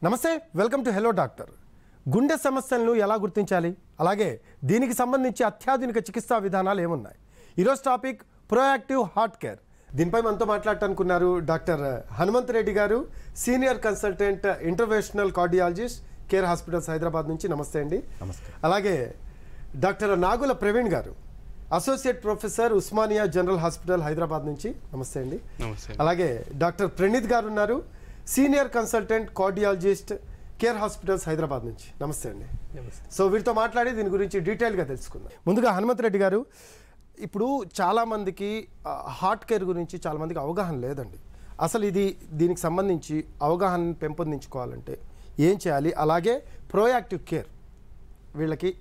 నమస్తే, welcome to hello doctor. గుండె సమస్యలను ఎలా గుర్తించాలి, అలాగే దీనికి సంబంధించి అత్యాధునిక చికిత్సా విధానాలు ఏమున్నాయి? ఈరోజు టాపిక్ ప్రోయాక్టివ్ హార్ట్ కేర్. దీనిపై మనతో మాట్లాడటానుకున్నారు డాక్టర్ హనుమంత్ రెడ్డి గారు, senior consultant interventional cardiologist, care hospitals Hyderabad నుంచి. నమస్తే అండి. నమస్తే. అలాగే డాక్టర్ నాగుల ప్రవీణ్ గారు, associate professor, Osmania general hospital Hyderabad నుంచి. నమస్తే అండి. నమస్తే. అలాగే డాక్టర్ ప్రణీత్ గారు ఉన్నారు, senior consultant cardiologist, care hospitals Hyderabad నుంచి. నమస్తే అండి. సో వీరితో మాట్లాడి దీని గురించి డీటెయిల్గా తెలుసుకుందాం. ముందుగా హనుమంత్ రెడ్డి గారు, ఇప్పుడు చాలామందికి హార్ట్ కేర్ గురించి చాలామందికి అవగాహన లేదండి. అసలు దీనికి సంబంధించి అవగాహన పెంపొందించుకోవాలంటే ఏం చేయాలి? అలాగే ప్రోయాక్టివ్ కేర్ వీళ్ళకి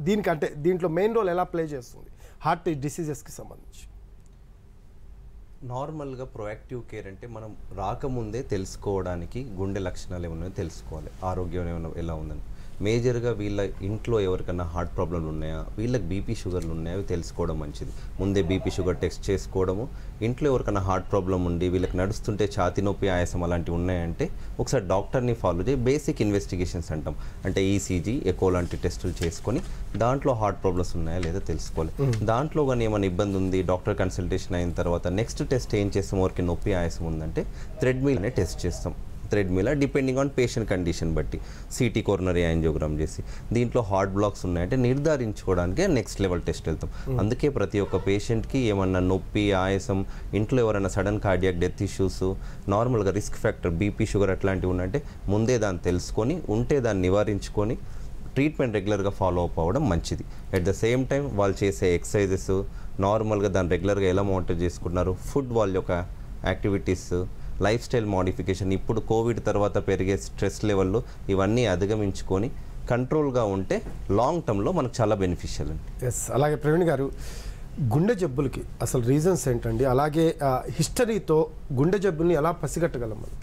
దీనికంటే దీంట్లో మెయిన్ రోల్ ఎలా ప్లే చేస్తుంది హార్ట్ డిసీజెస్కి సంబంధించి? నార్మల్గా ప్రొయాక్టివ్ కేర్ అంటే మనం రాకముందే తెలుసుకోవడానికి గుండె లక్షణాలు ఏమన్నా తెలుసుకోవాలి, ఆరోగ్యం ఏమైనా ఎలా ఉందని. మేజర్గా వీళ్ళ ఇంట్లో ఎవరికైనా హార్ట్ ప్రాబ్లంలు ఉన్నాయా, వీళ్ళకి బీపీ షుగర్లు ఉన్నాయా అవి తెలుసుకోవడం మంచిది. ముందే బీపీ షుగర్ టెస్ట్ చేసుకోవడము. ఇంట్లో ఎవరికైనా హార్ట్ ప్రాబ్లం ఉండి వీళ్ళకి నడుస్తుంటే ఛాతీ నొప్పి, ఆయాసం అలాంటివి ఉన్నాయంటే ఒకసారి డాక్టర్ని ఫాలో చేయి. బేసిక్ ఇన్వెస్టిగేషన్స్ అంటాం, అంటే ఈసీజీ, ఎకో లాంటి టెస్టులు చేసుకొని దాంట్లో హార్ట్ ప్రాబ్లమ్స్ ఉన్నాయా లేదా తెలుసుకోవాలి. దాంట్లో కానీ ఏమైనా ఇబ్బంది ఉంది, డాక్టర్ కన్సల్టేషన్ అయిన తర్వాత నెక్స్ట్ టెస్ట్ ఏం చేస్తాం, ఎవరికి నొప్పి ఆయాసం ఉందంటే థ్రెడ్మిల్ అనే టెస్ట్ చేస్తాం. Treadmill depending on patient condition బట్టి సిటీ కోరనరీ యాంజియోగ్రామ్ చేసి దీంట్లో హార్ట్ బ్లాక్స్ ఉన్నాయంటే నిర్ధారించుకోవడానికి నెక్స్ట్ లెవెల్ టెస్ట్ వెళ్తాం. అందుకే ప్రతి ఒక్క పేషెంట్కి ఏమన్నా నొప్పి, ఆయాసం, ఇంట్లో ఎవరైనా సడన్ కార్డియాక్ డెత్ ఇష్యూస్, నార్మల్గా రిస్క్ ఫ్యాక్టర్ బీపీ షుగర్ అట్లాంటివి ఉన్నాయంటే ముందే దాన్ని తెలుసుకొని ఉంటే దాన్ని నివారించుకొని ట్రీట్మెంట్ రెగ్యులర్గా ఫాలో అప్ అవ్వడం మంచిది. అట్ ద సేమ్ టైం వాళ్ళు చేసే ఎక్సర్సైజెస్ నార్మల్గా దాన్ని రెగ్యులర్గా ఎలా మానిటర్ చేసుకుంటున్నారు, ఫుడ్, వాళ్ళ యొక్క యాక్టివిటీస్, లైఫ్ స్టైల్ మోడిఫికేషన్, ఇప్పుడు కోవిడ్ తర్వాత పెరిగే స్ట్రెస్ లెవెల్లో ఇవన్నీ అధిగమించుకొని కంట్రోల్గా ఉంటే లాంగ్ టర్మ్లో మనకు చాలా బెనిఫిషియల్ అండి. ఎస్. అలాగే ప్రవీణ్ గారు, గుండె జబ్బులకి అసలు రీజన్స్ ఏంటండి? అలాగే హిస్టరీతో గుండె జబ్బుల్ని ఎలా పసిగట్టగలం మనం?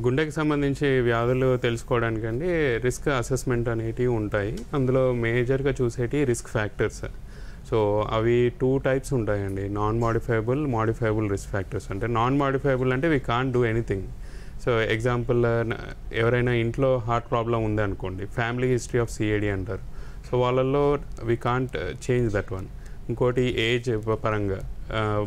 గుండెకి సంబంధించి వ్యాధులు తెలుసుకోవడానికండి రిస్క్ అసెస్మెంట్ అనేటివి ఉంటాయి. అందులో మేజర్గా చూసేటి రిస్క్ ఫ్యాక్టర్స్. సో అవి 2 టైప్స్ ఉంటాయండి, non modifiable, modifiable risk factors. అంటే నాన్ మాడిఫైబుల్ అంటే we can't do anything. So example, ఎవరైనా ఇంట్లో హార్ట్ ప్రాబ్లం ఉంది అనుకోండి, ఫ్యామిలీ హిస్టరీ ఆఫ్ సిఏడి అంటారు. సో వాళ్ళల్లో we can't change that one. ఇంకోటి ఏజ్ పరంగా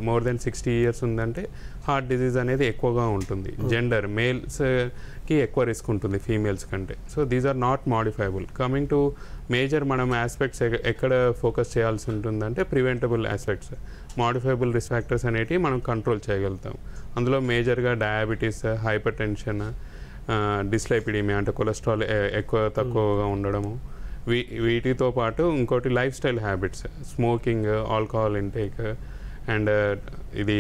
మోర్ దెన్ 60 years ఉందంటే హార్ట్ డిజీజ్ అనేది ఎక్కువగా ఉంటుంది. జెండర్, మేల్స్కి ఎక్కువ రిస్క్ ఉంటుంది ఫీమేల్స్ కంటే. So these are not modifiable. Coming to major మనం ఆస్పెక్ట్స్ ఎక్కడ ఫోకస్ చేయాల్సి ఉంటుందంటే preventable aspects. Modifiable risk factors అనేటివి మనం కంట్రోల్ చేయగలుగుతాం. అందులో మేజర్గా డయాబెటీస్, హైపర్ టెన్షన్, డిస్లైపిడీమియా అంటే కొలెస్ట్రాల్ ఎక్కువ తక్కువగా ఉండడము, వీటితో పాటు ఇంకోటి life style habits, smoking, alcohol intake, and ఇది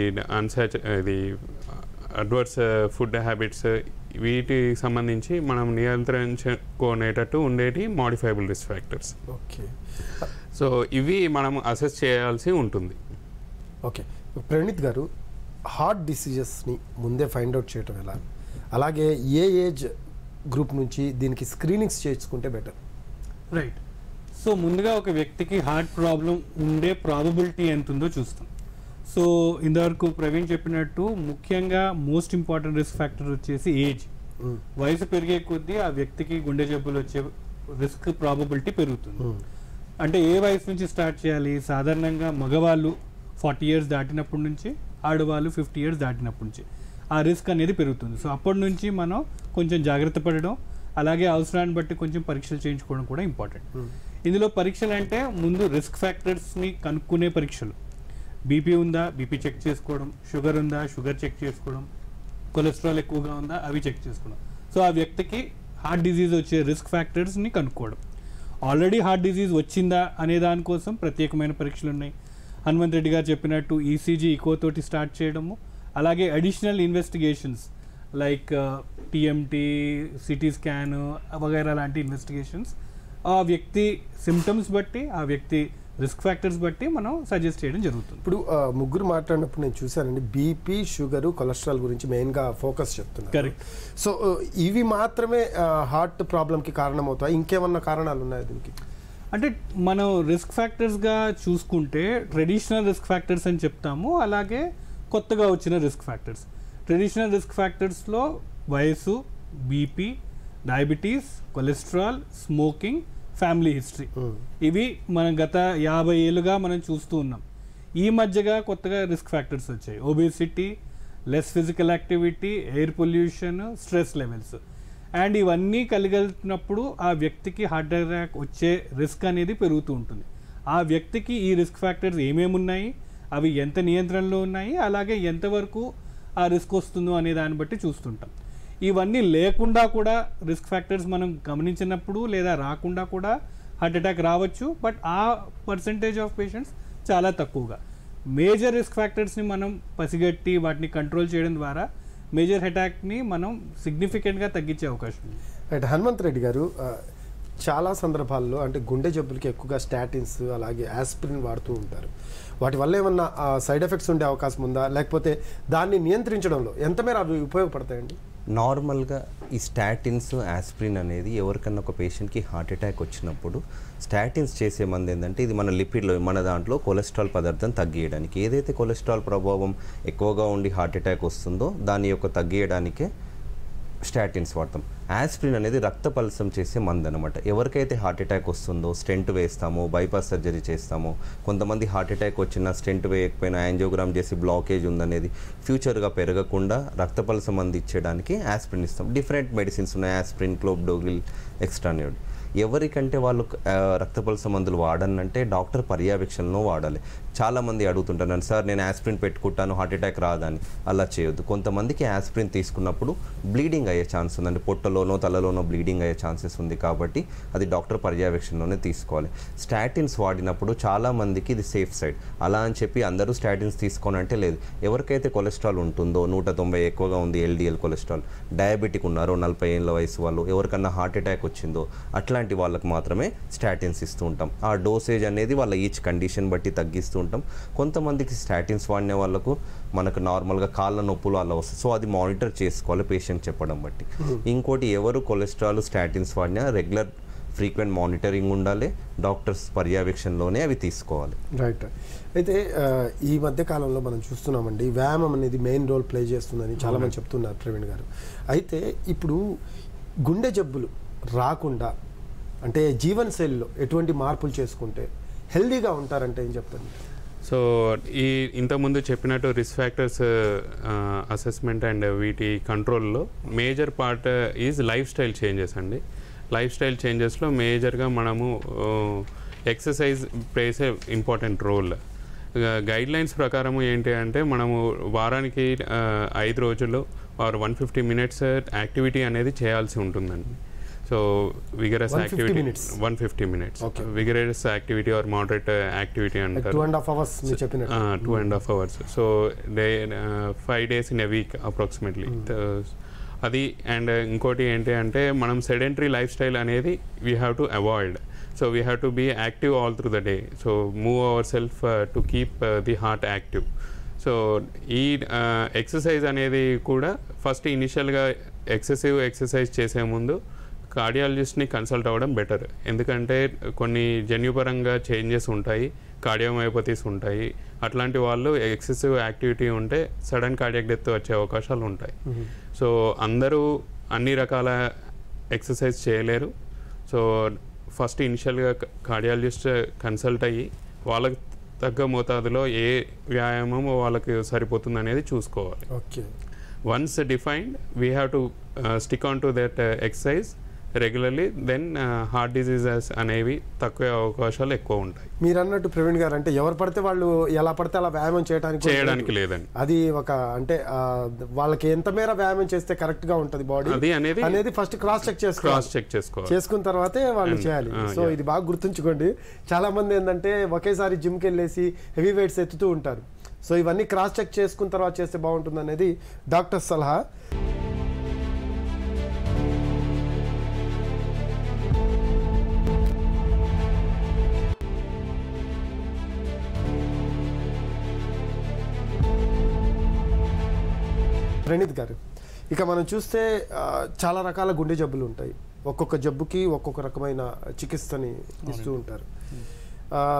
అడ్వర్స్ ఫుడ్ హ్యాబిట్స్, వీటికి సంబంధించి మనం నియంత్రించుకునేటట్టు ఉండేటి modifiable risk factors. Okay. So ఇవి మనం అసెస్ చేయాల్సి ఉంటుంది. ఓకే. ప్రణీత్ గారు, హార్ట్ డిసీజెస్ని ముందే ఫైండ్ అవుట్ చేయటం ఎలా, అలాగే ఏ ఏజ్ గ్రూప్ నుంచి దీనికి స్క్రీనింగ్స్ చేసుకుంటే బెటర్? రైట్. సో ముందుగా ఒక వ్యక్తికి హార్ట్ ప్రాబ్లం ఉండే ప్రాబబిలిటీ ఎంత ఉందో చూస్తాం. సో ఇంతవరకు ప్రవీణ్ చెప్పినట్టు ముఖ్యంగా మోస్ట్ ఇంపార్టెంట్ రిస్క్ ఫ్యాక్టర్ వచ్చేసి ఏజ్. వయసు పెరిగే కొద్దీ ఆ వ్యక్తికి గుండె జబ్బులు వచ్చే రిస్క్ ప్రాబబిలిటీ పెరుగుతుంది. అంటే ఏ వయసు నుంచి స్టార్ట్ చేయాలి? సాధారణంగా మగవాళ్ళు 40 years దాటినప్పటి నుంచి, ఆడవాళ్ళు 50 years దాటినప్పటి నుంచి ఆ రిస్క్ అనేది పెరుగుతుంది. సో అప్పటి నుంచి మనం కొంచెం జాగ్రత్త పడడం, అలాగే అవసరాన్ని బట్టి కొంచెం పరీక్షలు చేయించుకోవడం కూడా ఇంపార్టెంట్. ఇందులో పరీక్షలు అంటే ముందు రిస్క్ ఫ్యాక్టర్స్ని కనుక్కునే పరీక్షలు. బీపీ ఉందా, బీపీ చెక్ చేసుకోవడం, షుగర్ ఉందా, షుగర్ చెక్ చేసుకోవడం, కొలెస్ట్రాల్ ఎక్కువగా ఉందా, అవి చెక్ చేసుకోవడం. సో ఆ వ్యక్తికి హార్ట్ డిజీజ్ వచ్చే రిస్క్ ఫ్యాక్టర్స్ని కనుక్కోవడం. ఆల్రెడీ హార్ట్ డిజీజ్ వచ్చిందా అనే దానికోసం ప్రత్యేకమైన పరీక్షలు ఉన్నాయి. హనుమంత్ రెడ్డి గారు చెప్పినట్టు ఈసీజీ, ఇకోతోటి స్టార్ట్ చేయడము, అలాగే additional investigations like TMT, CT scan వగైరా లాంటి ఇన్వెస్టిగేషన్స్ ఆ వ్యక్తి సిమ్టమ్స్ బట్టి, ఆ వ్యక్తి రిస్క్ ఫ్యాక్టర్స్ బట్టి మనం సజెస్ట్ చేయడం జరుగుతుంది. ఇప్పుడు ముగ్గురు మాట్లాడినప్పుడు నేను చూశానండి, బీపీ, షుగరు, కొలెస్ట్రాల్ గురించి మెయిన్గా ఫోకస్ చెప్తున్నారు. కరెక్ట్. సో ఇవి మాత్రమే హార్ట్ ప్రాబ్లంకి కారణమవుతాయి, ఇంకేమన్నా కారణాలు ఉన్నాయి దీనికి? అంటే మనం రిస్క్ ఫ్యాక్టర్స్గా చూసుకుంటే ట్రెడిషనల్ రిస్క్ ఫ్యాక్టర్స్ అని చెప్తాము, అలాగే కొత్తగా వచ్చిన రిస్క్ ఫ్యాక్టర్స్. ట్రెడిషనల్ రిస్క్ ఫ్యాక్టర్స్లో వయసు, BP, diabetes, cholesterol, smoking, family history. ఇవి మనం గత 50 ఏళ్ళుగా మనం చూస్తూ ఉన్నాం. ఈ మధ్యగా కొత్తగా రిస్క్ ఫ్యాక్టర్స్ వచ్చాయి. Obesity, less physical activity, air pollution, stress levels. And ఇవన్నీ కలిగినప్పుడు ఆ వ్యక్తికి హార్ట్ అటాక్ వచ్చే రిస్క్ అనేది పెరుగుతూ ఉంటుంది. ఆ వ్యక్తికి ఈ రిస్క్ ఫ్యాక్టర్స్ ఏమేమి ఉన్నాయి, అవి ఎంత నియంత్రణలో ఉన్నాయి, అలాగే ఎంతవరకు ఆ రిస్క్ వస్తుందో అనే దాన్ని బట్టి చూస్తుంటాం. ఇవన్నీ లేకుండా కూడా రిస్క్ ఫ్యాక్టర్స్ మనం గమనించినప్పుడు లేదా రాకుండా కూడా హార్ట్ అటాక్ రావచ్చు. బట్ ఆ పర్సంటేజ్ ఆఫ్ పేషెంట్స్ చాలా తక్కువగా. మేజర్ రిస్క్ ఫ్యాక్టర్స్ని మనం పసిగట్టి వాటిని కంట్రోల్ చేయడం ద్వారా మేజర్ అటాక్ని మనం సిగ్నిఫికెంట్గా తగ్గించే అవకాశం ఉంది. రైట్. హనుమంత్ రెడ్డి గారు, చాలా సందర్భాల్లో అంటే గుండె జబ్బులకి ఎక్కువగా స్టాటిన్స్ అలాగే ఆస్పిరిన్ వాడుతూ ఉంటారు. వాటి వల్ల ఏమన్నా సైడ్ ఎఫెక్ట్స్ ఉండే అవకాశం ఉందా, లేకపోతే దాన్ని నియంత్రించడంలో ఎంత మేర అవి ఉపయోగపడతాయండి? నార్మల్గా ఈ స్టాటిన్స్, ఆస్పిరిన్ అనేది ఎవరికన్నా ఒక పేషెంట్కి హార్ట్ అటాక్ వచ్చినప్పుడు స్టాటిన్స్ చేసే మంది ఏంటంటే ఇది మన లిపిడ్లో మన దాంట్లో కొలెస్ట్రాల్ పదార్థం తగ్గియడానికి, ఏదైతే కొలెస్ట్రాల్ ప్రభావం ఎక్కువగా ఉండి హార్ట్ అటాక్ వస్తుందో దాని యొక్క తగ్గియడానికే స్టాటిన్స్ వాడతాం. ఆస్పిరిన్ అనేది రక్త పలసం చేసే మందు అనమాట. ఎవరికైతే హార్ట్ అటాక్ వస్తుందో స్టెంట్ వేస్తామో, బైపాస్ సర్జరీ చేస్తామో, కొంతమంది హార్ట్ అటాక్ వచ్చిన స్టెంట్ వేయకపోయినా యాంజియోగ్రామ్ చేసి బ్లాకేజ్ ఉందనేది ఫ్యూచర్గా పెరగకుండా రక్త పలసం అందించడానికి ఆస్పిరిన్ ఇస్తాం. డిఫరెంట్ మెడిసిన్స్ ఉన్నాయి, ఆస్పిరిన్, క్లోబ్డోగ్రిల్, ఎక్స్ట్రానియోడ్. ఎవరికంటే వాళ్ళు రక్తపల్స మందులు వాడనంటే డాక్టర్ పర్యవేక్షణలో వాడాలి. చాలామంది అడుగుతుంటారు, సార్ నేను ఆస్పిరిన్ పెట్టుకుంటాను హార్ట్ అటాక్ రాదని. అలా చేయొద్దు. కొంతమందికి ఆస్పిరిన్ తీసుకున్నప్పుడు బ్లీడింగ్ అయ్యే ఛాన్స్ ఉందండి, పొట్టలోనో తలలోనో బ్లీడింగ్ అయ్యే ఛాన్సెస్ ఉంది కాబట్టి అది డాక్టర్ పర్యవేక్షణలోనే తీసుకోవాలి. స్టాటిన్స్ వాడినప్పుడు చాలామందికి ఇది సేఫ్ సైడ్. అలా అని చెప్పి అందరూ స్టాటిన్స్ తీసుకోనంటే లేదు. ఎవరికైతే కొలెస్ట్రాల్ ఉంటుందో 190 ఎక్కువగా ఉంది ఎల్డిఎల్ కొలెస్ట్రాల్, డయాబెటిక్ ఉన్నారో 40 ఏళ్ళ వయసు వాళ్ళు, ఎవరికన్నా హార్ట్ అటాక్ వచ్చిందో అట్లాంటి వాళ్ళకు మాత్రమే స్టాటిన్స్ ఇస్తూ ఉంటాం. ఆ డోసేజ్ అనేది వాళ్ళ ఈచ్ కండిషన్ బట్టి తగ్గిస్తూ ఉంటాం. కొంతమందికి స్టాటిన్స్ వాడిన వాళ్ళకు మనకు నార్మల్గా కాళ్ళ నొప్పులు అలా వస్తాయి. సో అది మానిటర్ చేసుకోవాలి పేషెంట్ చెప్పడం బట్టి. ఇంకోటి, ఎవరు కొలెస్ట్రాల్ స్టాటిన్స్ వాడినా రెగ్యులర్ ఫ్రీక్వెంట్ మానిటరింగ్ ఉండాలి, డాక్టర్స్ పర్యవేక్షణలోనే అవి తీసుకోవాలి. రైట్. అయితే ఈ మధ్య కాలంలో మనం చూస్తున్నామండి, వ్యాయామం అనేది మెయిన్ రోల్ ప్లే చేస్తుందని చాలామంది చెప్తున్నారు ప్రవీణ్ గారు. అయితే ఇప్పుడు గుండె జబ్బులు రాకుండా అంటే జీవనశైలిలో ఎటువంటి మార్పులు చేసుకుంటే హెల్దీగా ఉంటారంటే ఏం చెప్తాను? సో ఈ ఇంతకుముందు చెప్పినట్టు రిస్క్ ఫ్యాక్టర్స్ అసెస్మెంట్ అండ్ వీటి కంట్రోల్లో major part is life style changes అండి. లైఫ్ స్టైల్ చేంజెస్లో మేజర్గా మనము ఎక్సర్సైజ్ ప్లేస్ ఏ ఇంపార్టెంట్ రోల్. గైడ్ లైన్స్ ప్రకారం ఏంటి అంటే మనము వారానికి 5 రోజులు ఆర్ 150 మినిట్స్ యాక్టివిటీ అనేది చేయాల్సి ఉంటుందండి. So vigorous activity 150 minutes, vigorous activity or moderate activity అంటారు. 2.5 hours 2.5 hours. So 5 days in a week approximately అది. అండ్ ఇంకోటి ఏంటి అంటే మనం సెడెంటరీ లైఫ్ స్టైల్ అనేది we have to avoid. So we have to be active all through the day. So move our self to keep the heart active. So ఈ exercise అనేది కూడా first ఇనిషియల్గా ఎక్సెసివ్ ఎక్సర్సైజ్ చేసే ముందు కార్డియాలజిస్ట్ని consult అవ్వడం better. ఎందుకంటే కొన్ని జన్యుపరంగా చేంజెస్ ఉంటాయి, కార్డియోమయోపతీస్ ఉంటాయి. అట్లాంటి వాళ్ళు ఎక్సెసివ్ యాక్టివిటీ ఉంటే సడన్ కార్డియాక్ డెత్ వచ్చే అవకాశాలు ఉంటాయి. సో అందరూ అన్ని రకాల ఎక్సర్సైజ్ చేయలేరు. సో ఫస్ట్ ఇనిషియల్గా కార్డియాలజిస్ట్ కన్సల్ట్ అయ్యి వాళ్ళకి తగ్గ మోతాదులో ఏ వ్యాయామం వాళ్ళకి సరిపోతుంది అనేది చూసుకోవాలి. Once defined we have to stick on to that exercise regularly, then heart diseases అనేవి తక్కువ అవకాశాలు ఎక్కువ ఉంటాయి. మీరు అన్నట్టు ప్రవీణ్ గారు, అంటే ఎవరు పడితే వాళ్ళు ఎలా పడితే అలా వ్యాయామం చేయడానికి లేదండి. అది ఒక అంటే వాళ్ళకి ఎంత మేర వ్యాయామం చేస్తే కరెక్ట్ గా ఉంటుంది బాడీ అనేది ఫస్ట్ క్రాస్ చెక్ చేసుకున్న తర్వాతే వాళ్ళు చేయాలి. సో ఇది బాగా గుర్తుంచుకోండి. చాలా మంది ఏంటంటే ఒకేసారి జిమ్కి వెళ్ళేసి హెవీ వెయిట్స్ ఎత్తుతూ ఉంటారు. సో ఇవన్నీ క్రాస్ చెక్ చేసుకున్న తర్వాత చేస్తే బాగుంటుంది అనేది డాక్టర్ సలహా. ప్రణీత్ గారు, ఇక మనం చూస్తే చాలా రకాల గుండె జబ్బులు ఉంటాయి. ఒక్కొక్క జబ్బుకి ఒక్కొక్క రకమైన చికిత్సని ఇస్తూ ఉంటారు.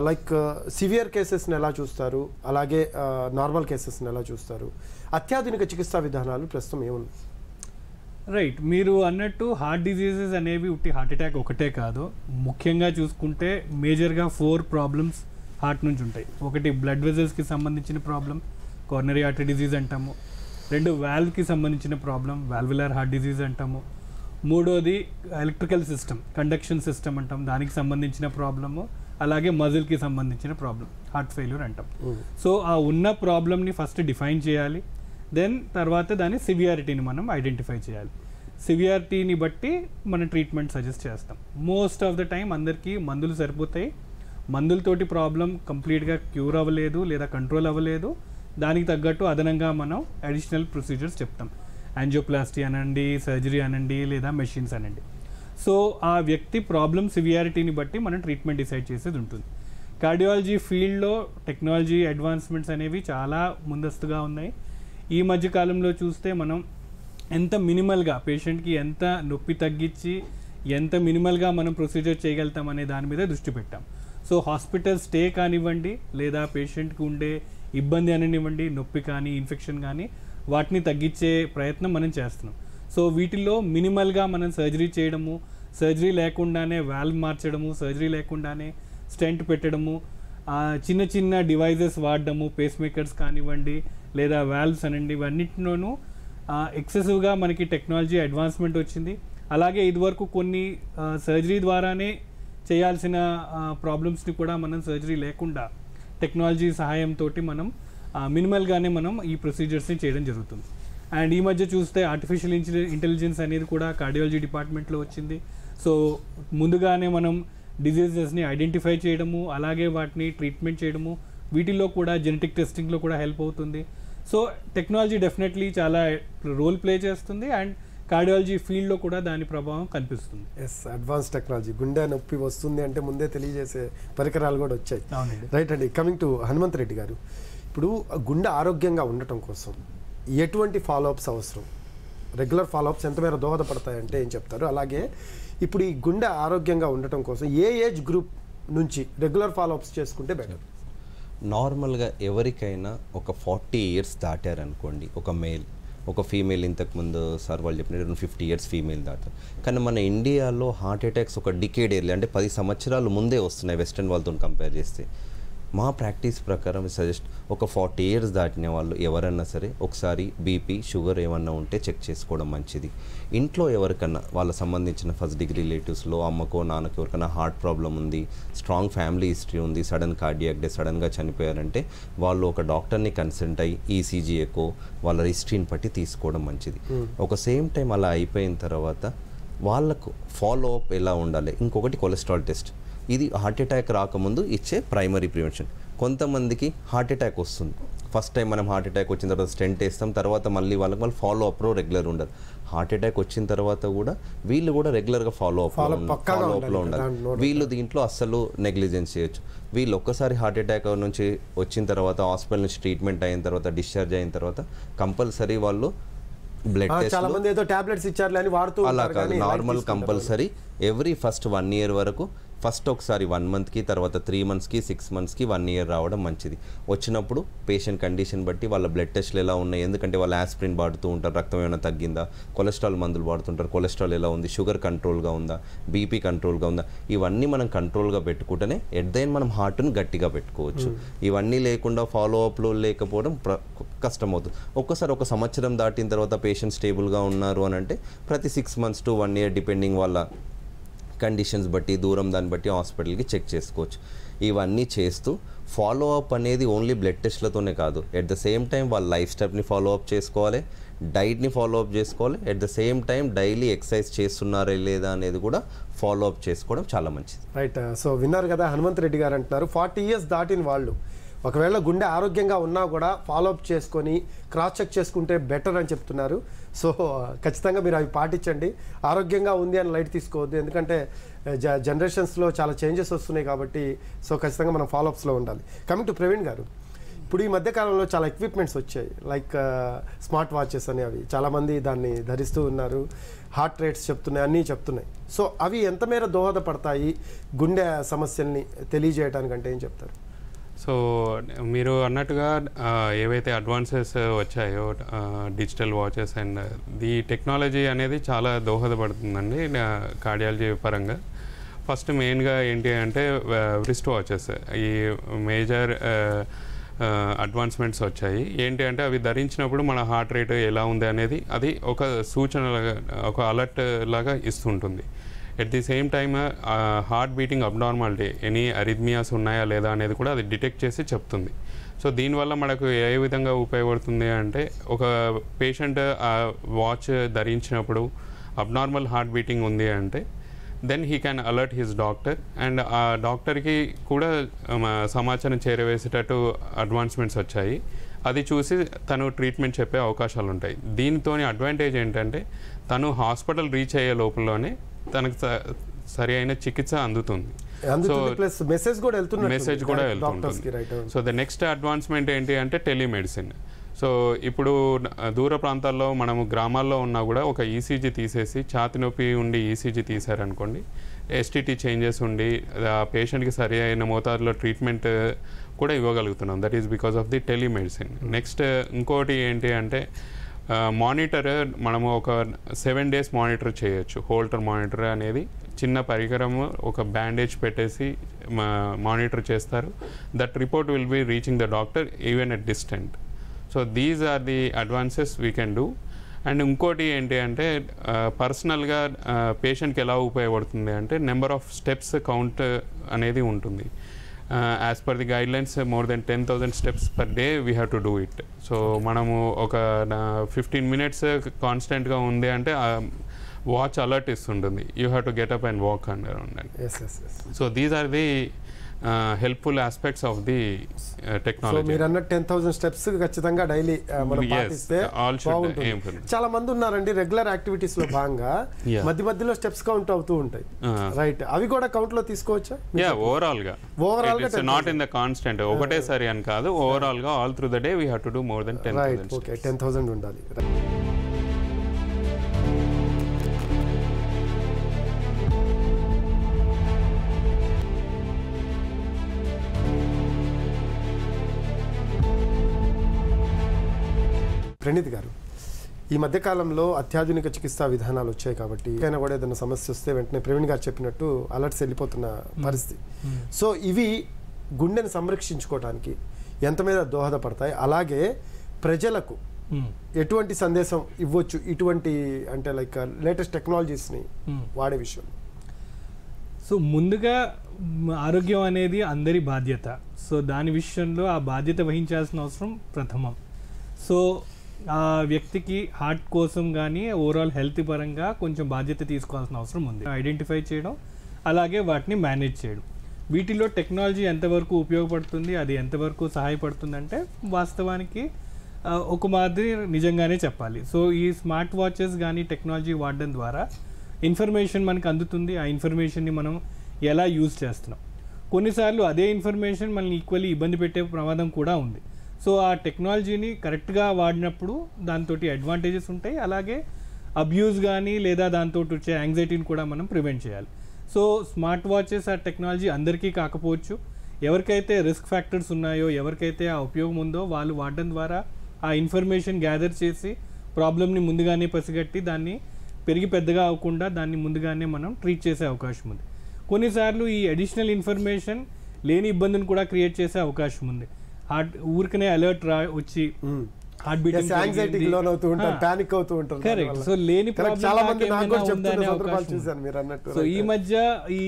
లైక్ సివియర్ కేసెస్ని ఎలా చూస్తారు, అలాగే నార్మల్ కేసెస్ని ఎలా చూస్తారు? అత్యాధునిక చికిత్సా విధానాలు ప్రస్తుతం ఏమున్నాయి? రైట్, మీరు అన్నట్టు హార్ట్ డిజీజెస్ అనేవి ఉట్టి హార్ట్ అటాక్ ఒకటే కాదు. ముఖ్యంగా చూసుకుంటే మేజర్గా 4 ప్రాబ్లమ్స్ హార్ట్ నుంచి ఉంటాయి. ఒకటి బ్లడ్ వెజల్స్కి సంబంధించిన ప్రాబ్లం, కోరనరీ ఆర్టరీ డిజీజ్ అంటాము. 2 వాల్వ్కి సంబంధించిన ప్రాబ్లం, వాల్వులర్ హార్ట్ డిజీజ్ అంటాము. 3వది ఎలక్ట్రికల్ సిస్టమ్, కండక్షన్ సిస్టమ్ అంటాం, దానికి సంబంధించిన ప్రాబ్లము. అలాగే మజిల్కి సంబంధించిన ప్రాబ్లం, హార్ట్ ఫెయిల్యూర్ అంటాం. సో ఆ ఉన్న ప్రాబ్లమ్ని ఫస్ట్ డిఫైన్ చేయాలి, దెన్ తర్వాత దాని సివియారిటీని మనం ఐడెంటిఫై చేయాలి. సివియారిటీని బట్టి మనం ట్రీట్మెంట్ సజెస్ట్ చేస్తాం. మోస్ట్ ఆఫ్ ద టైం అందరికీ మందులు సరిపోతాయి. మందులతోటి ప్రాబ్లం కంప్లీట్గా క్యూర్ అవ్వలేదు లేదా కంట్రోల్ అవ్వలేదు, దానికి తగ్గట్టు అదనంగా మనం అడిషనల్ ప్రొసీజర్స్ చెప్తాం. యాంజియోప్లాస్టీ అనండి, సర్జరీ అనండి, లేదా మెషిన్స్ అనండి. సో ఆ వ్యక్తి ప్రాబ్లం సివియారిటీని బట్టి మనం ట్రీట్మెంట్ డిసైడ్ చేసేది ఉంటుంది. కార్డియాలజీ ఫీల్డ్లో టెక్నాలజీ అడ్వాన్స్మెంట్స్ అనేవి చాలా ముందస్తుగా ఉన్నాయి. ఈ మధ్య కాలంలో చూస్తే మనం ఎంత మినిమల్గా పేషెంట్కి ఎంత నొప్పి తగ్గించి ఎంత మినిమల్గా మనం ప్రొసీజర్ చేయగలుగుతాం అనే దాని మీద దృష్టి పెట్టాం. సో హాస్పిటల్ స్టే కానివ్వండి, లేదా పేషెంట్కి ఉండే ఇబ్బంది అనివ్వండి, నొప్పి కానీ ఇన్ఫెక్షన్ కానీ, వాటిని తగ్గించే ప్రయత్నం మనం చేస్తున్నాం. సో వీటిల్లో మినిమల్గా మనం సర్జరీ చేయడము, సర్జరీ లేకుండానే వాల్వ్ మార్చడము, సర్జరీ లేకుండానే స్టెంట్ పెట్టడము, చిన్న చిన్న డివైజెస్ వాడడము, పేస్ మేకర్స్ కానివ్వండి లేదా వాల్వ్స్ అనండి, ఇవన్నిటిలోనూ ఎక్సెసివ్గా మనకి టెక్నాలజీ అడ్వాన్స్మెంట్ వచ్చింది. అలాగే ఇదివరకు కొన్ని సర్జరీ ద్వారానే చేయాల్సిన ప్రాబ్లమ్స్ని కూడా మనం సర్జరీ లేకుండా టెక్నాలజీ సహాయంతో మనం మినిమల్గానే మనం ఈ ప్రొసీజర్స్ని చేయడం జరుగుతుంది. అండ్ ఈ మధ్య చూస్తే ఆర్టిఫిషియల్ ఇంటెలిజెన్స్ అనేది కూడా కార్డియాలజీ డిపార్ట్మెంట్లో వచ్చింది. సో ముందుగానే మనం డిజీజెస్ని ఐడెంటిఫై చేయడము, అలాగే వాటిని ట్రీట్మెంట్ చేయడము, వీటిల్లో కూడా జెనెటిక్ టెస్టింగ్లో కూడా హెల్ప్ అవుతుంది. సో టెక్నాలజీ డెఫినెట్లీ చాలా రోల్ ప్లే చేస్తుంది అండ్ కార్డియాలజీ ఫీల్డ్లో కూడా దాని ప్రభావం కనిపిస్తుంది. Yes, advance technology. గుండె నొప్పి వస్తుంది అంటే ముందే తెలియజేసే పరికరాలు కూడా వచ్చాయి. రైట్ అండి. కమింగ్ టు హనుమంత్ రెడ్డి గారు, ఇప్పుడు గుండె ఆరోగ్యంగా ఉండటం కోసం ఎటువంటి ఫాలోఅప్స్ అవసరం? రెగ్యులర్ ఫాలోఅప్స్ ఎంత మేర దోహదపడతాయంటే ఏం చెప్తారు? అలాగే ఇప్పుడు ఈ గుండె ఆరోగ్యంగా ఉండటం కోసం ఏ ఏజ్ గ్రూప్ నుంచి రెగ్యులర్ ఫాలోఅప్స్ చేసుకుంటే బెటర్? నార్మల్గా ఎవరికైనా ఒక 40 years దాటారనుకోండి, ఒక మేల్, ఒక ఫీమేల్, ఇంతకుముందు సార్ వాళ్ళు చెప్పినట్టు 50 years ఫీమేల్ దాటారు. కానీ మన ఇండియాలో హార్ట్ అటాక్స్ ఒక డికేడ్ ఎర్లీ, అంటే 10 సంవత్సరాలు ముందే వస్తున్నాయి వెస్ట్రన్ వాళ్ళతో కంపేర్ చేస్తే. మా ప్రాక్టీస్ ప్రకారం సజెస్ట్ ఒక 40 years దాటిన వాళ్ళు ఎవరన్నా సరే ఒకసారి బీపీ, షుగర్ ఏమన్నా ఉంటే చెక్ చేసుకోవడం మంచిది. ఇంట్లో ఎవరికన్నా వాళ్ళ సంబంధించిన ఫస్ట్ డిగ్రీ రిలేటివ్స్లో అమ్మకో నాన్నకో ఎవరికైనా హార్ట్ ప్రాబ్లం ఉంది, స్ట్రాంగ్ ఫ్యామిలీ హిస్టరీ ఉంది, సడన్ కార్డియాక్ డెత్, సడన్గా చనిపోయారంటే వాళ్ళు ఒక డాక్టర్ని కన్సల్ట్ అయ్యి ఈసీజీ ఎకో వాళ్ళ హిస్టరీని బట్టి తీసుకోవడం మంచిది. ఒక సేమ్ టైం అలా అయిపోయిన తర్వాత వాళ్ళకు ఫాలో అప్ ఎలా ఉండాలి? ఇంకొకటి కొలెస్ట్రాల్ టెస్ట్. ఇది హార్ట్ అటాక్ రాకముందు ఇచ్చే ప్రైమరీ ప్రివెన్షన్. కొంతమందికి హార్ట్ అటాక్ వస్తుంది, ఫస్ట్ టైం మనం హార్ట్ అటాక్ వచ్చిన తర్వాత స్టెంట్ వేస్తాం, తర్వాత మళ్ళీ వాళ్ళు ఫాలో అప్లో రెగ్యులర్ ఉండరు. హార్ట్ అటాక్ వచ్చిన తర్వాత కూడా వీళ్ళు కూడా రెగ్యులర్గా ఫాలో అప్లో ఉండాలి. వీళ్ళు దీంట్లో అస్సలు నెగ్లిజెన్స్ చేయొచ్చు. వీళ్ళు ఒక్కసారి హార్ట్ అటాక్ నుంచి వచ్చిన తర్వాత హాస్పిటల్ నుంచి ట్రీట్మెంట్ అయిన తర్వాత డిశ్చార్జ్ అయిన తర్వాత కంపల్సరీ వాళ్ళు బ్లడ్ టెస్ట్, చాలా మంది ఏదో టాబ్లెట్స్ ఇచ్చారు అని వాడుతూ, అలా కాదు, normal compulsory every first 1 year వరకు ఫస్ట్ ఒకసారి 1 monthకి, తర్వాత 3 monthsకి, 6 monthsకి, 1 year రావడం మంచిది. వచ్చినప్పుడు పేషెంట్ కండిషన్ బట్టి వాళ్ళ బ్లడ్ టెస్ట్లు ఎలా ఉన్నాయి, ఎందుకంటే వాళ్ళు ఆస్పిరిన్ వాడుతూ ఉంటారు, రక్తం ఏమైనా తగ్గిందా, కొలెస్ట్రాల్ మందులు వాడుతుంటారు, కొలెస్ట్రాల్ ఎలా ఉంది, షుగర్ కంట్రోల్గా ఉందా, బీపీ కంట్రోల్గా ఉందా, ఇవన్నీ మనం కంట్రోల్గా పెట్టుకుంటేనే ఎట్ ద ఎండ్ మనం హార్ట్ని గట్టిగా పెట్టుకోవచ్చు. ఇవన్నీ లేకుండా ఫాలో అప్లో లేకపోవడం కష్టమవుతుంది. ఒక్కసారి 1 సంవత్సరం దాటిన తర్వాత పేషెంట్ స్టేబుల్గా ఉన్నారు అని అంటే ప్రతి 6 months to 1 year డిపెండింగ్ వాళ్ళ కండిషన్స్ బట్టి, దూరం దాన్ని బట్టి హాస్పిటల్కి చెక్ చేసుకోవచ్చు. ఇవన్నీ చేస్తూ ఫాలో అప్ అనేది ఓన్లీ బ్లడ్ టెస్ట్లతోనే కాదు, ఎట్ ద సేమ్ టైం వాళ్ళ లైఫ్ స్టైల్ని ఫాలో అప్ చేసుకోవాలి, డైట్ని ఫాలో అప్ చేసుకోవాలి, at the same time daily exercise చేస్తున్నారా లేదా అనేది కూడా ఫాలో అప్ చేసుకోవడం చాలా మంచిది. రైట్. సో విన్నారు కదా, హనుమంత్ రెడ్డి గారు అంటున్నారు 40 years దాటిన వాళ్ళు ఒకవేళ గుండె ఆరోగ్యంగా ఉన్నా కూడా ఫాలోఅప్ చేసుకొని క్రాస్ చెక్ చేసుకుంటే బెటర్ అని చెప్తున్నారు. సో ఖచ్చితంగా మీరు అవి పాటించండి. ఆరోగ్యంగా ఉంది అని లైట్ తీసుకోవద్దు, ఎందుకంటే జనరేషన్స్లో చాలా చేంజెస్ వస్తున్నాయి కాబట్టి సో ఖచ్చితంగా మనం ఫాలోఅప్స్లో ఉండాలి. కమింగ్ టు ప్రవీణ్ గారు, ఇప్పుడు ఈ మధ్యకాలంలో చాలా ఎక్విప్మెంట్స్ వచ్చాయి, లైక్ స్మార్ట్ వాచెస్ అని, అవి చాలామంది దాన్ని ధరిస్తూ ఉన్నారు, హార్ట్ రేట్స్ చెప్తున్నాయి, అన్నీ చెప్తున్నాయి. సో అవి ఎంత మేర దోహదపడతాయి గుండె సమస్యల్ని తెలియజేయడానికంటే ఏం చెప్తారు? సో మీరు అన్నట్టుగా ఏవైతే అడ్వాన్సెస్ వచ్చాయో digital watches and the technology అనేది చాలా దోహదపడుతుందండి కార్డియాలజీ పరంగా. ఫస్ట్ మెయిన్గా ఏంటి అంటే రిస్ట్ వాచెస్, ఈ మేజర్ అడ్వాన్స్మెంట్స్ వచ్చాయి. ఏంటి అంటే అవి ధరించినప్పుడు మన హార్ట్ రేట్ ఎలా ఉంది అనేది అది ఒక సూచన, ఒక అలర్ట్ లాగా ఇస్తుంటుంది. At the same time heart beating abnormality, any arrhythmias ఉన్నాయా లేదా అనేది కూడా అది డిటెక్ట్ చేసి చెప్తుంది. సో దీనివల్ల మనకు ఏ విధంగా ఉపయోగపడుతుంది అంటే, ఒక పేషెంట్ ఆ వాచ్ ధరించినప్పుడు అబ్నార్మల్ హార్ట్ బీటింగ్ ఉంది అంటే then he can alert his doctor, and ఆ డాక్టర్కి కూడా సమాచారం చేరవేసేటట్టు అడ్వాన్స్మెంట్స్ వచ్చాయి. అది చూసి తను ట్రీట్మెంట్ చెప్పే అవకాశాలు ఉంటాయి. దీనితో అడ్వాంటేజ్ ఏంటంటే తను హాస్పిటల్ రీచ్ అయ్యే లోపలనే తనకు సరి అయిన చికిత్స అందుతుంది. మెసేజ్ కూడా వెళ్తుంటుంది. సో ద నెక్స్ట్ అడ్వాన్స్మెంట్ ఏంటి అంటే టెలిమెడిసిన్. సో ఇప్పుడు దూర ప్రాంతాల్లో మనము గ్రామాల్లో ఉన్నా కూడా ఒక ఈసీజీ తీసేసి, ఛాతి నొప్పి ఉండి ఈసీజీ తీశారనుకోండి, ఎస్టీటీ చేంజెస్ ఉండి ఆ పేషెంట్కి సరి అయిన మోతాదులో ట్రీట్మెంట్ కూడా ఇవ్వగలుగుతున్నాం. That is because of the telemedicine. Next ఇంకోటి ఏంటి అంటే మానిటర్, మనము ఒక 7 days మానిటర్ చేయొచ్చు. హోల్టర్ మానిటర్ అనేది చిన్న పరికరము, ఒక బ్యాండేజ్ పెట్టేసి మానిటర్ చేస్తారు. That report will be reaching the doctor even at distant. So these are the advances we can do. And ఇంకోటి ఏంటి అంటే పర్సనల్గా పేషెంట్కి ఎలా ఉపయోగపడుతుంది అంటే నెంబర్ ఆఫ్ స్టెప్స్ కౌంట్ అనేది ఉంటుంది. As per the guidelines more than 10,000 steps per day we have to do it. So మనము ఒక 15 minutes కాన్స్టెంట్గా ఉంది అంటే వాచ్ అలర్ట్ ఇస్తుంటుంది, you have to get up and walk and around. So these are the helpful aspects of the technology. మీరు అన్న 10,000 steps ఖచ్చితంగా daily మనం పాటిస్తే బాగుంటుంది. చాలా మంది ఉన్నారండి రెగ్యులర్ యాక్టివిటీస్ లో భాగంగా మధ్య మధ్యలో స్టెప్స్ కౌంట్ అవుతూ ఉంటాయి, రైట్? అవి కూడా కౌంట్ లో తీసుకోవచ్చా? ఓవరాల్ గా నాట్ ఇన్ ద కాన్స్టెంట్, ఒకటేసారి అని కాదు, ఓవరాల్ గా all through the day we have to do more than 10,000. Okay, 10,000 ఉండాలి. ప్రణీత్ గారు, ఈ మధ్యకాలంలో అత్యాధునిక చికిత్సా విధానాలు వచ్చాయి కాబట్టి ఏదైనా కూడా ఏదైనా సమస్య వస్తే వెంటనే ప్రవీణ్ గారు చెప్పినట్టు అలర్ట్స్ వెళ్ళిపోతున్న పరిస్థితి. సో ఇవి గుండెని సంరక్షించుకోవడానికి ఎంత మీద దోహదపడతాయి, అలాగే ప్రజలకు ఎటువంటి సందేశం ఇవ్వచ్చు ఇటువంటి అంటే లైక్ లేటెస్ట్ టెక్నాలజీస్ని వాడే విషయం? సో ముందుగా ఆరోగ్యం అనేది అందరి బాధ్యత. సో దాని విషయంలో ఆ బాధ్యత వహించాల్సిన అవసరం ప్రథమం. సో ఆ వ్యక్తికి హార్ట్ కోసం కానీ ఓవరాల్ హెల్త్ పరంగా కొంచెం బాధ్యత తీసుకోవాల్సిన అవసరం ఉంది. ఐడెంటిఫై చేయడం, అలాగే వాటిని మేనేజ్ చేయడం. వీటిలో టెక్నాలజీ ఎంతవరకు ఉపయోగపడుతుంది, అది ఎంతవరకు సహాయపడుతుంది అంటే వాస్తవానికి ఒక మాదిరి నిజంగానే చెప్పాలి. సో ఈ స్మార్ట్ వాచెస్ కానీ టెక్నాలజీ వాడడం ద్వారా ఇన్ఫర్మేషన్ మనకు అందుతుంది. ఆ ఇన్ఫర్మేషన్ని మనం ఎలా యూజ్ చేస్తున్నాం, కొన్నిసార్లు అదే ఇన్ఫర్మేషన్ మనల్ని ఈక్వల్లీ ఇబ్బంది పెట్టే ప్రమాదం కూడా ఉంది. సో ఆ టెక్నాలజీని కరెక్ట్గా వాడినప్పుడు దాంతో అడ్వాంటేజెస్ ఉంటాయి, అలాగే అబ్యూస్ కానీ లేదా దాంతో వచ్చే యాంగ్జైటీని కూడా మనం ప్రివెంట్ చేయాలి. సో స్మార్ట్ వాచెస్ ఆ టెక్నాలజీ అందరికీ కాకపోవచ్చు, ఎవరికైతే రిస్క్ ఫ్యాక్టర్స్ ఉన్నాయో, ఎవరికైతే ఆ ఉపయోగం ఉందో వాళ్ళు వాడడం ద్వారా ఆ ఇన్ఫర్మేషన్ గ్యాదర్ చేసి ప్రాబ్లమ్ని ముందుగానే పసిగట్టి దాన్ని పెరిగి పెద్దగా అవ్వకుండా దాన్ని ముందుగానే మనం ట్రీట్ చేసే అవకాశం ఉంది. కొన్నిసార్లు ఈ అడిషనల్ ఇన్ఫర్మేషన్ లేని ఇబ్బందిని కూడా క్రియేట్ చేసే అవకాశం ఉంది. హార్ట్ ఊరికనే అలర్ట్ వచ్చి హార్ట్ బీటింగ్ యాంగ్జైటీకి లోన్ అవుతూ ఉంటారు, పానిక్ అవుతూ ఉంటారు. కరెక్ట్. సో లేని చాలా మంది నాకు కూడా చెప్తున్న సందర్భాలు చూశాను మీరు అన్నట్టు. సో ఈ మధ్య ఈ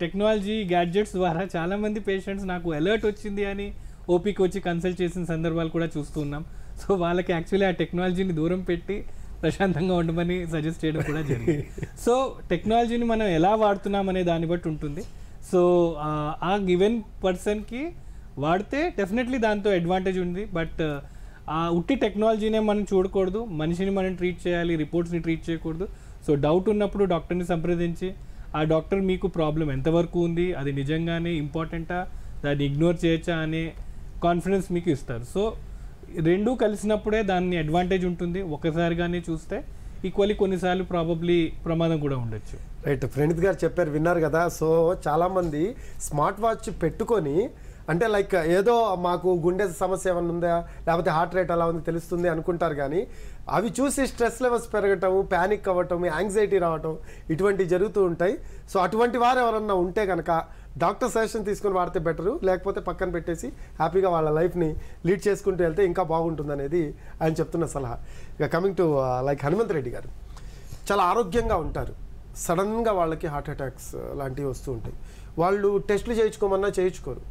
టెక్నాలజీ గ్యాడ్జెట్స్ ద్వారా చాలా మంది పేషెంట్స్ నాకు అలర్ట్ వచ్చింది అని ఓపీకి వచ్చి కన్సల్ట్ చేసిన సందర్భాలు కూడా చూస్తున్నాం. సో వాళ్ళకి యాక్చువల్లీ ఆ టెక్నాలజీని దూరం పెట్టి ప్రశాంతంగా ఉండమని సజెస్ట్ చేయడం కూడా జరిగింది. సో టెక్నాలజీని మనం ఎలా వాడుతున్నాం అనే దాన్ని బట్టి ఉంటుంది. సో ఆ గివెన్ పర్సన్కి వాడితే డెఫినెట్లీ దాంతో అడ్వాంటేజ్ ఉంది. బట్ ఆ ఉట్టి టెక్నాలజీనే మనం చూడకూడదు, మనిషిని మనం ట్రీట్ చేయాలి, రిపోర్ట్స్ని ట్రీట్ చేయకూడదు. సో డౌట్ ఉన్నప్పుడు డాక్టర్ని సంప్రదించి ఆ డాక్టర్ మీకు ప్రాబ్లం ఎంతవరకు ఉంది, అది నిజంగానే ఇంపార్టెంటా, దాన్ని ఇగ్నోర్ చేయొచ్చా అనే కాన్ఫిడెన్స్ మీకు ఇస్తారు. సో రెండూ కలిసినప్పుడే దాన్ని అడ్వాంటేజ్ ఉంటుంది. ఒకసారిగానే చూస్తే ఈక్వల్లీ కొన్నిసార్లు ప్రాబబ్లీ ప్రమాదం కూడా ఉండొచ్చు. రైట్, ప్రణీత్ గారు చెప్పారు, విన్నారు కదా. సో చాలామంది స్మార్ట్ వాచ్ పెట్టుకొని అంటే లైక్ ఏదో మాకు గుండె సమస్య ఏమైనా ఉందా లేకపోతే హార్ట్ రేట్ అలా ఉంది తెలుస్తుంది అనుకుంటారు, కానీ అవి చూసి స్ట్రెస్ లెవెల్స్ పెరగటం, ప్యానిక్ అవ్వటం, యాంగ్జైటీ రావటం ఇటువంటివి జరుగుతూ ఉంటాయి. సో అటువంటి వారు ఎవరన్నా ఉంటే కనుక డాక్టర్ సజెషన్ తీసుకొని వాడితే బెటరు, లేకపోతే పక్కన పెట్టేసి హ్యాపీగా వాళ్ళ లైఫ్ని లీడ్ చేసుకుంటూ వెళ్తే ఇంకా బాగుంటుంది అనేది ఆయన చెప్తున్న సలహా. ఇక coming to like Hanumanth Reddy గారు, చాలా ఆరోగ్యంగా ఉంటారు, సడన్గా వాళ్ళకి హార్ట్ అటాక్స్ లాంటివి వస్తూ ఉంటాయి. వాళ్ళు టెస్టులు చేయించుకోమన్నా చేయించుకోరు,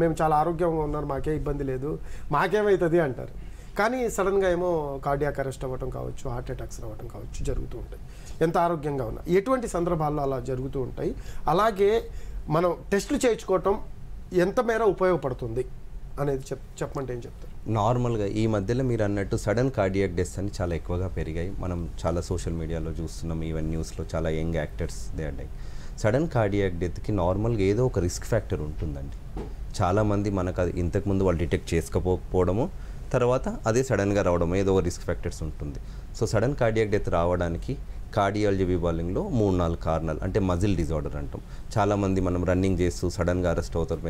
మేము చాలా ఆరోగ్యంగా ఉన్నారు, మాకే ఇబ్బంది లేదు, మాకేమవుతుంది అంటారు. కానీ సడన్గా ఏమో కార్డియాక్ అరెస్ట్ అవ్వటం కావచ్చు, హార్ట్ అటాక్స్ రావడం కావచ్చు జరుగుతూ ఉంటాయి. ఎంత ఆరోగ్యంగా ఉన్నా ఎటువంటి సందర్భాల్లో అలా జరుగుతూ ఉంటాయి. అలాగే మనం టెస్టులు చేయించుకోవటం ఎంత మేర ఉపయోగపడుతుంది అనేది చెప్పమంటే ఏం చెప్తారు? నార్మల్గా ఈ మధ్యలో మీరు అన్నట్టు సడన్ కార్డియాక్ డెత్స్ అని చాలా ఎక్కువగా పెరిగాయి. మనం చాలా సోషల్ మీడియాలో చూస్తున్నాం, ఈవెన్ న్యూస్లో చాలా young actors they are dying. Sudden cardiac డెత్కి నార్మల్గా ఏదో ఒక రిస్క్ ఫ్యాక్టర్ ఉంటుందండి. చాలామంది మనకు అది ఇంతకుముందు వాళ్ళు డిటెక్ట్ చేసుకోకపోవడము, తర్వాత అదే సడన్గా రావడం, ఏదో ఒక రిస్క్ ఫ్యాక్టర్స్ ఉంటుంది. సో సడన్ కార్డియాక్ డెత్ రావడానికి కార్డియాలజీ విభాగంలో 3-4 కారణాలు, అంటే మజిల్ డిజార్డర్ అంటాం. చాలామంది మనం రన్నింగ్ చేస్తూ సడన్గా అరెస్ట్ అవుతారు,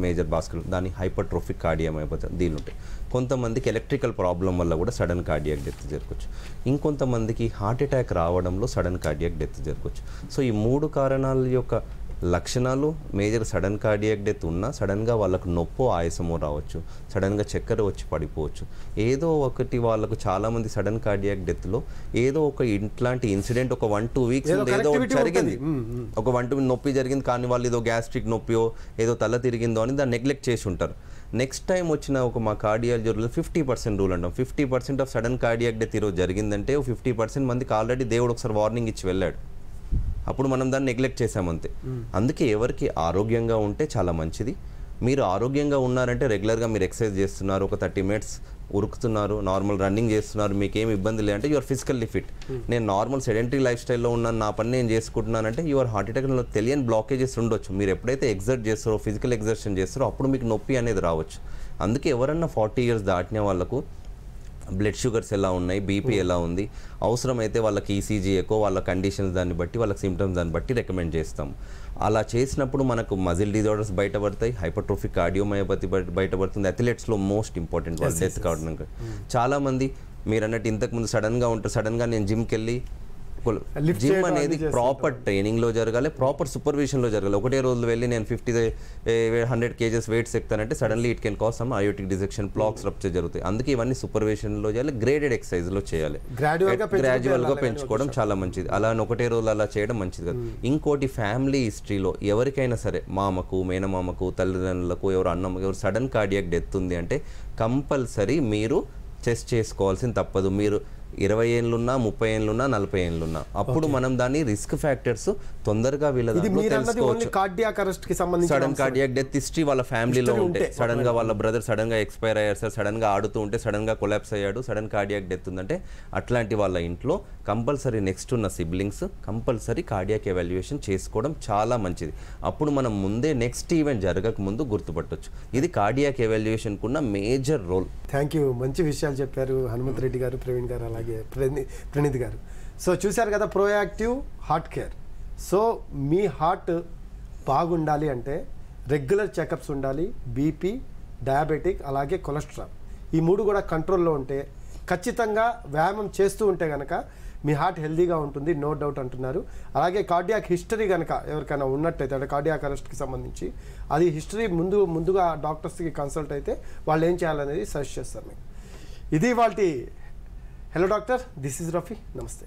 మేజర్ బాస్కల్, దాని హైపర్ట్రోఫిక్ కార్డియోమయోపతి దీనిలో ఉంటాయి. కొంతమందికి ఎలక్ట్రికల్ ప్రాబ్లం వల్ల కూడా సడన్ కార్డియాక్ డెత్ జరగవచ్చు. ఇంకొంతమందికి హార్ట్ అటాక్ రావడంలో సడన్ కార్డియాక్ డెత్ జరగవచ్చు. సో ఈ 3 కారణాల యొక్క లక్షణాలు మేజర్ సడన్ కార్డియాక్ డెత్ ఉన్నా సడన్గా వాళ్ళకు నొప్పో ఆయాసమో రావచ్చు, సడన్గా చక్కెర వచ్చి పడిపోవచ్చు. ఏదో ఒకటి వాళ్ళకు చాలామంది సడన్ కార్డియాక్ డెత్లో ఏదో ఒక ఇట్లాంటి ఇన్సిడెంట్ ఒక 1-2 వీక్స్ ఏదో జరిగింది, ఒక 1-2 నొప్పి జరిగింది, కానీ వాళ్ళు ఏదో గ్యాస్ట్రిక్ నొప్పియో ఏదో తల తిరిగిందో అని దాన్ని నెగ్లెక్ట్ చేసి ఉంటారు. నెక్స్ట్ టైం వచ్చిన ఒక మా కార్డియాలజీ రూల్ 50% రూల్ అంటాం. 50% ఆఫ్ సడన్ కార్డియాక్ డెత్ ఈరోజు జరిగిందంటే 50% మందికి ఆల్రెడీ దేవుడు ఒకసారి వార్నింగ్ ఇచ్చి వెళ్ళాడు. అప్పుడు మనం దాన్ని నెగ్లెక్ట్ చేసామంతే. అందుకే ఎవరికి ఆరోగ్యంగా ఉంటే చాలా మంచిది. మీరు ఆరోగ్యంగా ఉన్నారంటే రెగ్యులర్గా మీరు ఎక్సర్సైజ్ చేస్తున్నారు, ఒక 30 minutes ఉరుకుతున్నారు, నార్మల్ రన్నింగ్ చేస్తున్నారు, మీకు ఏమి ఇబ్బంది లేదంటే యువర్ ఫిజికల్లీ ఫిట్. నేను నార్మల్ సెడెంటరీ లైఫ్ స్టైల్లో ఉన్నాను, నా పని నేను చేసుకుంటున్నానంటే యువర్ హార్ట్ అటాక్లో తెలియని బ్లాకేజెస్ ఉండొచ్చు. మీరు ఎప్పుడైతే ఎగ్జర్ట్ చేస్తారో, ఫిజికల్ ఎగ్జర్షన్ చేస్తారో అప్పుడు మీకు నొప్పి అనేది రావచ్చు. అందుకే ఎవరన్నా 40 years దాటిన వాళ్ళకు బ్లడ్ షుగర్స్ ఎలా ఉన్నాయి, బీపీ ఎలా ఉంది, అవసరమైతే వాళ్ళకి ఈసీజీ ఎకో, వాళ్ళ కండిషన్స్ దాన్ని బట్టి, వాళ్ళకి సిమ్టమ్స్ దాన్ని బట్టి రికమెండ్ చేస్తాం. అలా చేసినప్పుడు మనకు మజిల్ డిజార్డర్స్ బయటపడతాయి, హైపర్ట్రోఫిక్ కార్డియోమయోపతి బయటపడుతుంది. అథ్లెట్స్లో మోస్ట్ ఇంపార్టెంట్ వాళ్ళు డెత్ కావడం. చాలామంది మీరు అన్నట్టు ఇంతకుముందు సడన్గా ఉంటారు, సడన్గా నేను జిమ్కి వెళ్ళి, జిమ్ అనేది ప్రాపర్ ట్రైనింగ్లో జరగాలి, ప్రాపర్ సూపర్విజన్లో జరగాలి. ఒకటే రోజులు వెళ్ళి నేను 100 kgs వెయిట్స్ ఎక్కుతానంటే suddenly it can cause some aortic dissection, plaques rupture జరుగుతాయి. అందుకే ఇవన్నీ సూపర్విజన్లో చేయాలి, గ్రేడెడ్ ఎక్సర్సైజ్లో చేయాలి, గ్రాడ్యువల్గా పెంచుకోవడం చాలా మంచిది. అలా ఒకటే రోజులు అలా చేయడం మంచిది కాదు. ఇంకోటి ఫ్యామిలీ హిస్టరీలో ఎవరికైనా సరే, మామకు, మేనమామకు, తల్లిదండ్రులకు, ఎవరు అన్నమ్మకు ఎవరు సడన్ కార్డియాక్ డెత్ ఉంది అంటే కంపల్సరీ మీరు చెస్ట్ చేసుకోవాల్సింది తప్పదు. మీరు 20 ఏళ్ళున్నా, 30 ఏళ్ళున్నా, 40 ఏళ్ళున్నా, అప్పుడు మనం దాన్ని రిస్క్ ఫ్యాక్టర్స్ తొందరగా వీళ్ళ తెలుసుకోవచ్చు. సడన్ కార్డియాక్ డెత్ హిస్టరీ వాళ్ళ ఫ్యామిలీలో ఉంటే, సడన్ గా వాళ్ళ బ్రదర్ సడన్ గా ఎక్స్పైర్ అయ్యారు సార్, సడన్ గా ఆడుతూ ఉంటే సడన్ గా కొలాప్స్ అయ్యాడు, సడన్ కార్డియాక్ డెత్ ఉందంటే అట్లాంటి వాళ్ళ ఇంట్లో కంపల్సరీ నెక్స్ట్ ఉన్న సిబ్లింగ్స్ కంపల్సరీ కార్డియాక్ ఎవాల్యుయేషన్ చేసుకోవడం చాలా మంచిది. అప్పుడు మనం ముందే నెక్స్ట్ ఈవెంట్ జరగక ముందు గుర్తుపట్టొచ్చు. ఇది కార్డియాక్ ఎవాల్యుయేషన్ కున్న మేజర్ రోల్. థ్యాంక్ యూ, మంచి విషయాలు చెప్పారు హనుమంత్ రెడ్డి గారు, ప్రవీణ్ గారు, అలాగే ప్రణీత్ గారు. సో చూశారు కదా ప్రోయాక్టివ్ హార్ట్ కేర్. సో మీ హార్ట్ బాగుండాలి అంటే రెగ్యులర్ చెకప్స్ ఉండాలి, బీపీ, డయాబెటిక్, అలాగే కొలెస్ట్రాల్, ఈ 3 కూడా కంట్రోల్లో ఉంటే, ఖచ్చితంగా వ్యాయామం చేస్తూ ఉంటే కనుక మీ హార్ట్ హెల్దీగా ఉంటుంది, నో డౌట్ అంటున్నారు. అలాగే కార్డియాక్ హిస్టరీ కనుక ఎవరికైనా ఉన్నట్టయితే, అంటే కార్డియాక్ అరెస్ట్కి సంబంధించి అది హిస్టరీ ముందుగా డాక్టర్స్కి కన్సల్ట్ అయితే వాళ్ళు ఏం చేయాలనేది సజెస్ట్ చేస్తారు మీకు. ఇది వాళ్ళ hello doctor, this is Rafi, నమస్తే.